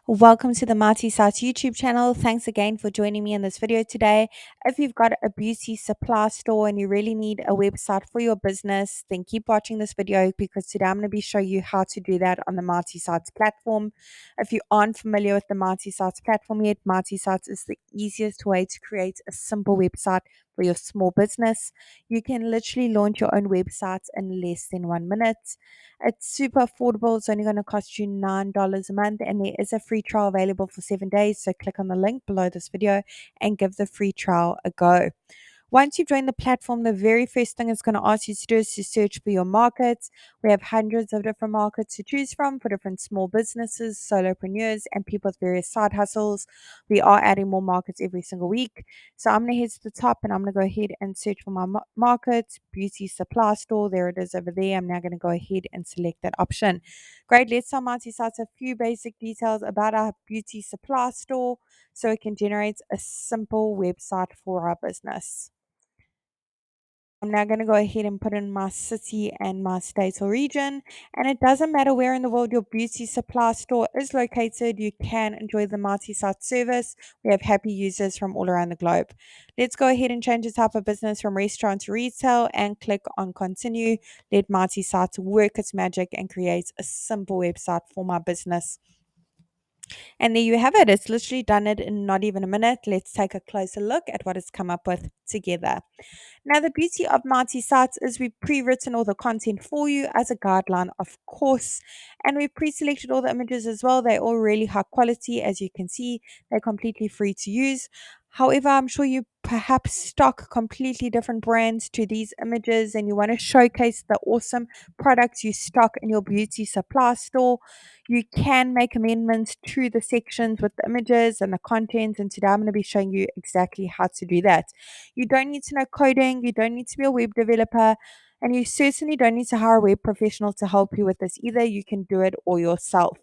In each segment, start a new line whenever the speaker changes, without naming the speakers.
Welcome to the Marty Sites YouTube channel. Thanks again for joining me in this video today. If you've got a beauty supply store and you really need a website for your business, then keep watching this video because today I'm going to be showing you how to do that on the Marty Sites platform. If you aren't familiar with the Marty Sites platform yet, Marty Sites is the easiest way to create a simple website for your small business. You can literally launch your own website in less than 1 minute. It's super affordable. It's only going to cost you $9 a month, and there is a free trial available for 7 days. So click on the link below this video and give the free trial a go. Once you've joined the platform, the very first thing it's going to ask you to do is to search for your markets. We have hundreds of different markets to choose from for different small businesses, solopreneurs, and people with various side hustles. We are adding more markets every single week. So I'm going to head to the top and I'm going to go ahead and search for my market, beauty supply store. There it is over there. I'm now going to go ahead and select that option. Great. Let's tell Marty Sites a few basic details about our beauty supply store so it can generate a simple website for our business. I'm now going to go ahead and put in my city and my state or region. And it doesn't matter where in the world your beauty supply store is located, you can enjoy the multi-site service. We have happy users from all around the globe. Let's go ahead and change the type of business from restaurant to retail and click on continue. Let multi-site work its magic and create a simple website for my business. And there you have it. It's literally done it in not even a minute. Let's take a closer look at what it's come up with together. Now, the beauty of Mighty Sites is we've pre-written all the content for you as a guideline, of course, and we've pre-selected all the images as well. They're all really high quality, as you can see. They're completely free to use. However, I'm sure you perhaps stock completely different brands to these images and you want to showcase the awesome products you stock in your beauty supply store. You can make amendments to the sections with the images and the content, and today I'm going to be showing you exactly how to do that. You don't need to know coding, you don't need to be a web developer, and you certainly don't need to hire a web professional to help you with this either. You can do it all yourself.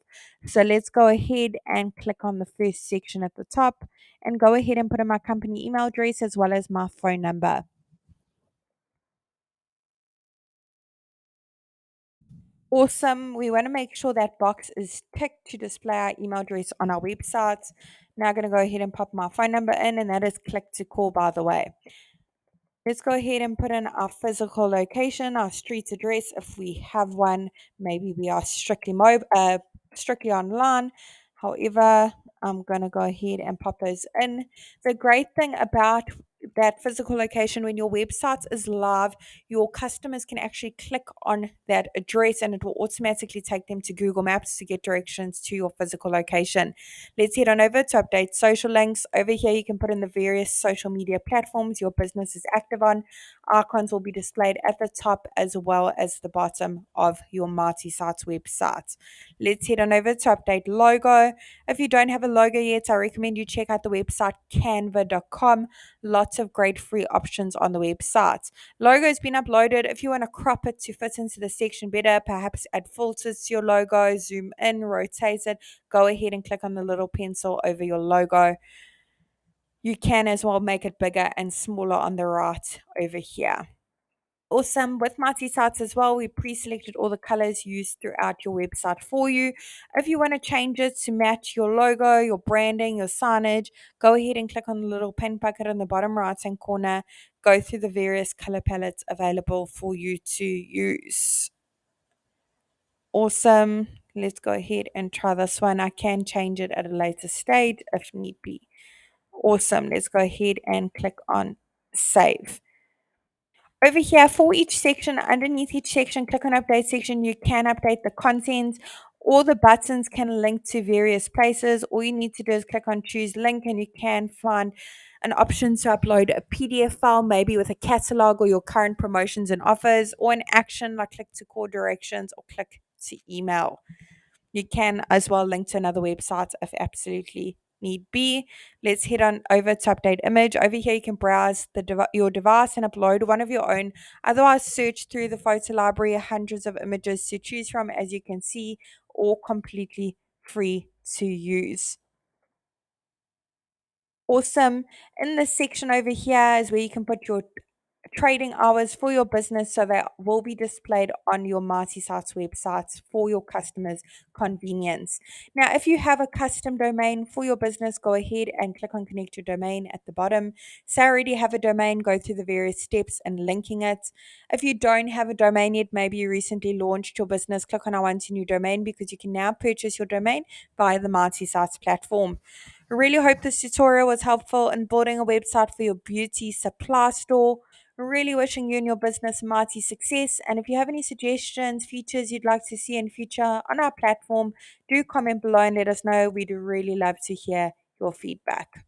So let's go ahead and click on the first section at the top and go ahead and put in my company email address as well as my phone number. Awesome. We want to make sure that box is ticked to display our email address on our website. Now I'm going to go ahead and pop my phone number in, and that is click to call, by the way. Let's go ahead and put in our physical location, our street address if we have one. Maybe we are strictly online. However, I'm going to go ahead and pop those in. The great thing about that physical location, when your website is live, your customers can actually click on that address and it will automatically take them to Google Maps to get directions to your physical location. Let's head on over to update social links. Over here, you can put in the various social media platforms your business is active on. Icons will be displayed at the top as well as the bottom of your Marty Sites website. Let's head on over to update logo. If you don't have a logo yet, I recommend you check out the website canva.com. Lots of great free options on the website. Logo has been uploaded. If you want to crop it to fit into the section better, perhaps add filters to your logo, zoom in, rotate it, go ahead and click on the little pencil over your logo. You can as well make it bigger and smaller on the right over here. Awesome. With Mighty Sites as well, we pre-selected all the colors used throughout your website for you. If you want to change it to match your logo, your branding, your signage, go ahead and click on the little pin bucket in the bottom right hand corner. Go through the various color palettes available for you to use. Awesome. Let's go ahead and try this one. I can change it at a later stage if need be. Awesome. Let's go ahead and click on save. Over here, for each section, underneath each section, click on update section. You can update the content. All the buttons can link to various places. All you need to do is click on choose link and you can find an option to upload a PDF file, maybe with a catalog or your current promotions and offers, or an action like click to call directions or click to email. You can as well link to another website if absolutely need be. Let's head on over to update image. Over here, you can browse your device and upload one of your own. Otherwise, search through the photo library, hundreds of images to choose from, as you can see, all completely free to use. Awesome. In this section over here is where you can put your trading hours for your business so they will be displayed on your multi-site websites for your customers' convenience. Now, if you have a custom domain for your business, go ahead and click on connect your domain at the bottom. Say I already have a domain, go through the various steps and linking it. If you don't have a domain yet, maybe you recently launched your business, click on I want a new domain because you can now purchase your domain via the multi-sites platform. I really hope this tutorial was helpful in building a website for your beauty supply store. Really wishing you and your business mighty success. And if you have any suggestions, features you'd like to see in future on our platform, do comment below and let us know. We'd really love to hear your feedback.